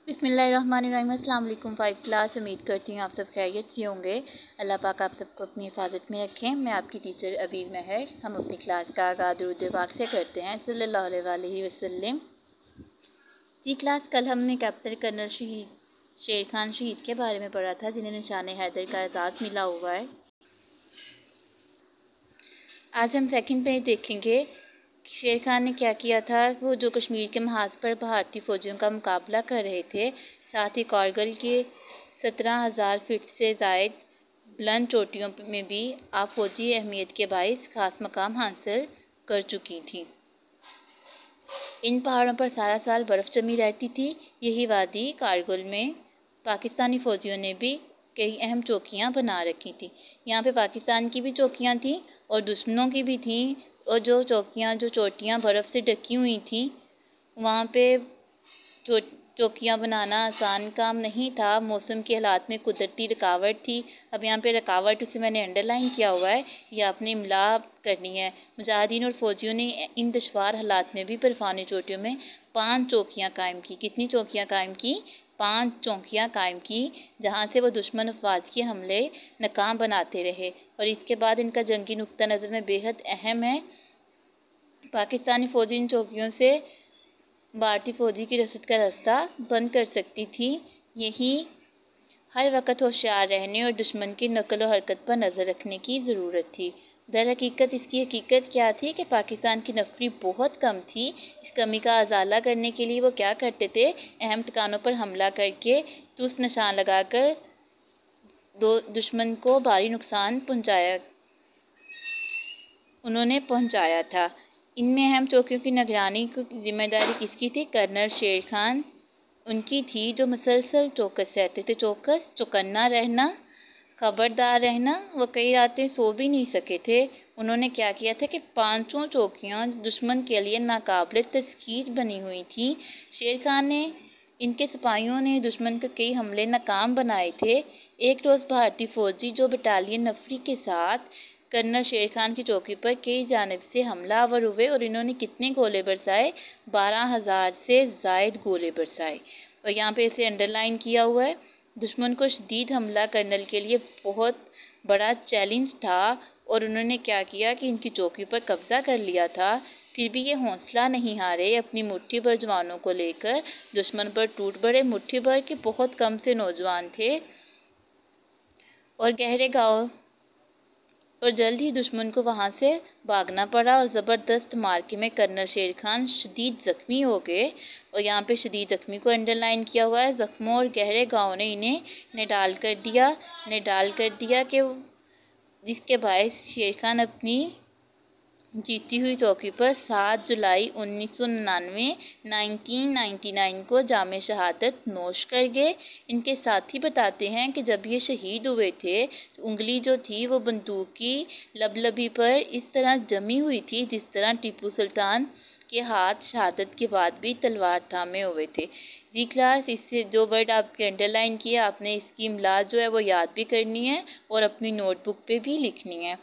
बिस्मिल्लाहिर्रहमानिर्रहीम। अस्सलाम वालेकुम। 5 क्लास, उम्मीद करती हूँ आप सब खैरियत से होंगे। अल्लाह पाक आप सबको अपनी हिफाजत में रखें। मैं आपकी टीचर अबीर महर। हम अपनी क्लास का आगाज़ दुरूद पाक से करते हैं, सल्लल्लाहु अलैहि वसल्लम। जी क्लास, कल हमने कैप्टन कर्नल शेर खान शहीद के बारे में पढ़ा था, जिन्हें निशान हैदर का एजाज़ मिला हुआ है। आज हम सेकंड पेज देखेंगे कि शेर खान ने क्या किया था। वो जो कश्मीर के महाज पर भारतीय फ़ौजियों का मुकाबला कर रहे थे, साथ ही कारगिल के 17,000 फीट से ज़ायद बुलंद चोटियों में भी आप फ़ौजी अहमियत के बाइस खास मकाम हासिल कर चुकी थी। इन पहाड़ों पर सारा साल बर्फ़ जमी रहती थी। यही वादी कारगिल में पाकिस्तानी फ़ौजियों ने भी कई अहम चौकियां बना रखी थी। यहाँ पे पाकिस्तान की भी चौकियां थी और दुश्मनों की भी थी। और जो चोटियां बर्फ़ से ढकी हुई थी, वहाँ पे चौकियां बनाना आसान काम नहीं था। मौसम के हालात में कुदरती रुकावट थी। अब यहाँ पे रुकावट उसे मैंने अंडरलाइन किया हुआ है, ये आपने इमला करनी है। मुजाहिदीन और फ़ौजियों ने इन दुश्वार हालात में भी बर्फ़ानी चोटियों में 5 चौकियाँ कायम की। कितनी चौकियाँ कायम की? 5 चौकियाँ कायम की, जहाँ से वो दुश्मन अफवाज के हमले नाकाम बनाते रहे। और इसके बाद इनका जंगी नुक्ता नज़र में बेहद अहम है। पाकिस्तानी फ़ौजी इन चौकियों से भारतीय फ़ौजी की रसद का रास्ता बंद कर सकती थी। यही हर वक्त होशियार रहने और दुश्मन की नकल और हरकत पर नज़र रखने की ज़रूरत थी। दर हकीकत इसकी हकीकत क्या थी कि पाकिस्तान की नफरी बहुत कम थी। इस कमी का अजाला करने के लिए वो क्या करते थे? अहम ठिकानों पर हमला करके तुस निशान लगाकर दुश्मन को भारी नुकसान उन्होंने पहुंचाया था। इनमें अहम चौकियों की निगरानी की जिम्मेदारी किसकी थी? कर्नल शेर खान उनकी थी, जो मुसलसल चौकस रहते थे। चौकस, चौकन्ना रहना, खबरदार रहना। वो कई रातें सो भी नहीं सके थे। उन्होंने क्या किया था कि 5 चौकियाँ दुश्मन के लिए नाकाबिल तस्कीर बनी हुई थी। शेर खान ने इनके सिपाहियों ने दुश्मन के कई हमले नाकाम बनाए थे। एक रोज़ भारतीय फ़ौजी जो बटालियन नफरी के साथ कर्नल शेर खान की चौकी पर कई जानिब से हमलावर हुए और इन्होंने कितने गोले बरसाए? 12,000 से ज़ायद गोले बरसाए। और यहाँ पे इसे अंडरलाइन किया हुआ है। दुश्मन को शदीद हमला कर्नल के लिए बहुत बड़ा चैलेंज था और उन्होंने क्या किया कि इनकी चौकी पर कब्जा कर लिया था। फिर भी ये हौसला नहीं हारे। अपनी मुट्ठी भर जवानों को लेकर दुश्मन पर टूट पड़े। मुट्ठी भर के बहुत कम से नौजवान थे और गहरे गाँव, और जल्द ही दुश्मन को वहां से भागना पड़ा और ज़बरदस्त मार्के में कर्नल शेर खान शदीद ज़ख्मी हो गए। और यहाँ पे शदीद ज़ख्मी को अंडरलाइन किया हुआ है। ज़ख्मों और गहरे गाँव ने इन्हें निडाल कर दिया कि जिसके बायस शेर खान अपनी जीती हुई चौकी पर 7 जुलाई 1999 को जामे शहादत नोश कर गए। इनके साथी बताते हैं कि जब ये शहीद हुए थे तो उंगली जो थी वो बंदूक की लबलबी पर इस तरह जमी हुई थी जिस तरह टीपू सुल्तान के हाथ शहादत के बाद भी तलवार थामे हुए थे। जी क्लास, इससे जो वर्ड आपके अंडरलाइन किया, आपने इसकी इमला जो है वो याद भी करनी है और अपनी नोटबुक पे भी लिखनी है।